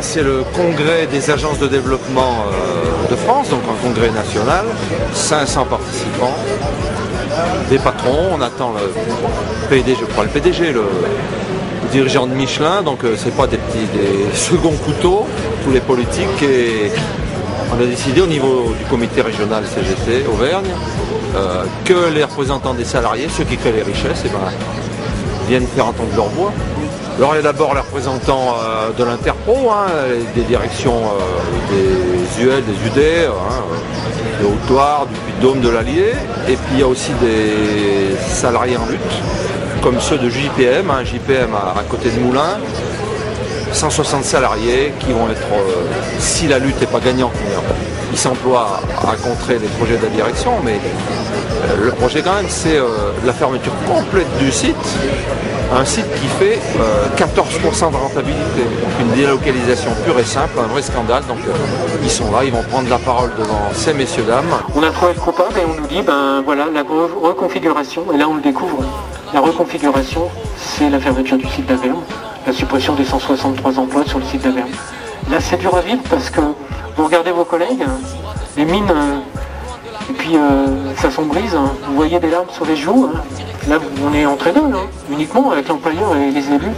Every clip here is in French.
C'est le congrès des agences de développement de France, donc un congrès national, 500 participants, des patrons, on attend le PDG, le dirigeant de Michelin, donc c'est pas des seconds couteaux, tous les politiques, et on a décidé au niveau du comité régional CGT Auvergne que les représentants des salariés, ceux qui créent les richesses, viennent faire entendre leur voix. Alors il y a d'abord les représentants de l'Interpro, des directions des UL, des UD, de Haute-Loire, du Puy-de-Dôme, de l'Allier, et puis il y a aussi des salariés en lutte, comme ceux de JPM, JPM à côté de Moulins, 160 salariés qui vont être, si la lutte n'est pas gagnante, ils s'emploient à contrer les projets de la direction, mais le projet quand même c'est la fermeture complète du site, un site qui fait 14% de rentabilité, donc une délocalisation pure et simple, un vrai scandale, donc ils sont là, ils vont prendre la parole devant ces messieurs dames. On a trouvé le coupable et on nous dit, voilà, la reconfiguration, et là on le découvre, la reconfiguration c'est la fermeture du site d'Averne, la suppression des 163 emplois sur le site d'Averne. Là c'est dur à vivre parce que vous regardez vos collègues, les mines, et puis ça sombrise, vous voyez des larmes sur les joues, là on est entre deux, uniquement avec l'employeur et les élus,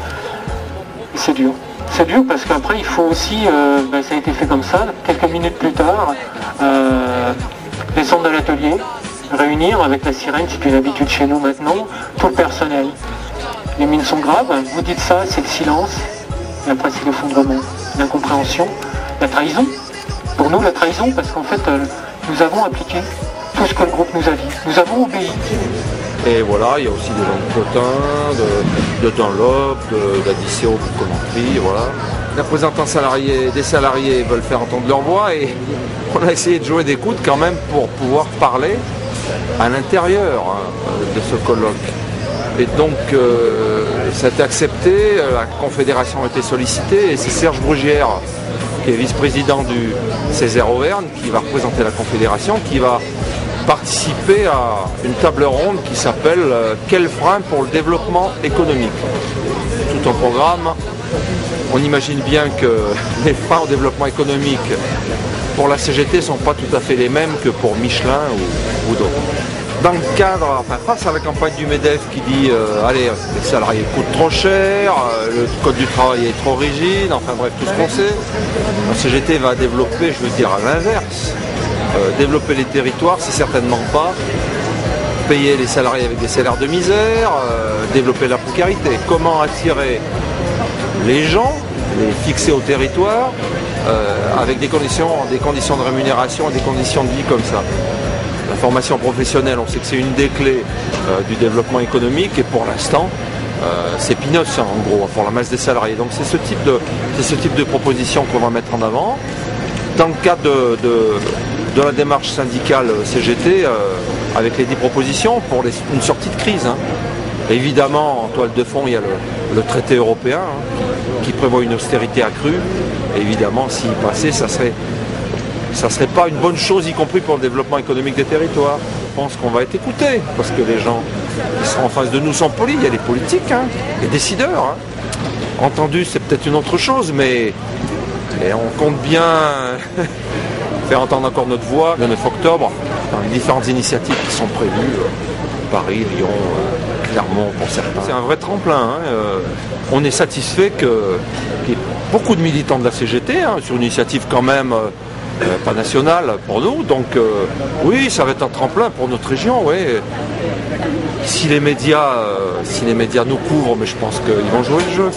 c'est dur. C'est dur parce qu'après il faut aussi, ça a été fait comme ça, quelques minutes plus tard, descendre de l'atelier, réunir avec la sirène, c'est une habitude chez nous maintenant, tout le personnel. Les mines sont graves, vous dites ça, c'est le silence, et après c'est l'effondrement, l'incompréhension, la trahison. Pour nous, la trahison, parce qu'en fait, nous avons appliqué tout ce que le groupe nous a dit. Nous avons obéi. Et voilà, il y a aussi des gens de Cotin, de Dunlop, d'Adiceo pour commenterie, voilà. Les représentants des salariés veulent faire entendre leur voix et on a essayé de jouer des coudes quand même pour pouvoir parler à l'intérieur de ce colloque. Et donc, ça a été accepté, la Confédération a été sollicitée et c'est Serge Brugière, qui est vice-président du Césaire Auvergne, qui va représenter la Confédération, qui va participer à une table ronde qui s'appelle « Quels freins pour le développement économique ?» Tout un programme. On imagine bien que les freins au développement économique pour la CGT ne sont pas tout à fait les mêmes que pour Michelin ou d'autres. Dans le cadre, face à la campagne du MEDEF qui dit allez, les salariés coûtent trop cher, le code du travail est trop rigide, enfin bref, tout ce qu'on sait, la CGT va développer, je veux dire, à l'inverse. Développer les territoires, c'est certainement pas payer les salariés avec des salaires de misère, développer la précarité. Comment attirer les gens, les fixer au territoire, avec des conditions de rémunération et des conditions de vie comme ça. La formation professionnelle, on sait que c'est une des clés du développement économique et pour l'instant, c'est peanuts en gros pour la masse des salariés. Donc c'est ce type de proposition qu'on va mettre en avant. Dans le cadre de la démarche syndicale CGT, avec les 10 propositions pour une sortie de crise. Évidemment, en toile de fond, il y a le traité européen qui prévoit une austérité accrue. Et évidemment, s'il passait, ça serait pas une bonne chose, y compris pour le développement économique des territoires. Je pense qu'on va être écouté, parce que les gens qui seront en face de nous sont polis, il y a les politiques, les décideurs. Entendu, c'est peut-être une autre chose, mais on compte bien faire entendre encore notre voix le 9 octobre dans les différentes initiatives qui sont prévues, Paris, Lyon, Clermont pour certains. C'est un vrai tremplin. On est satisfait qu'il y ait beaucoup de militants de la CGT, sur une initiative quand même pas nationale pour nous. Donc oui, ça va être un tremplin pour notre région. Oui. Si les médias nous couvrent, mais je pense qu'ils vont jouer le jeu.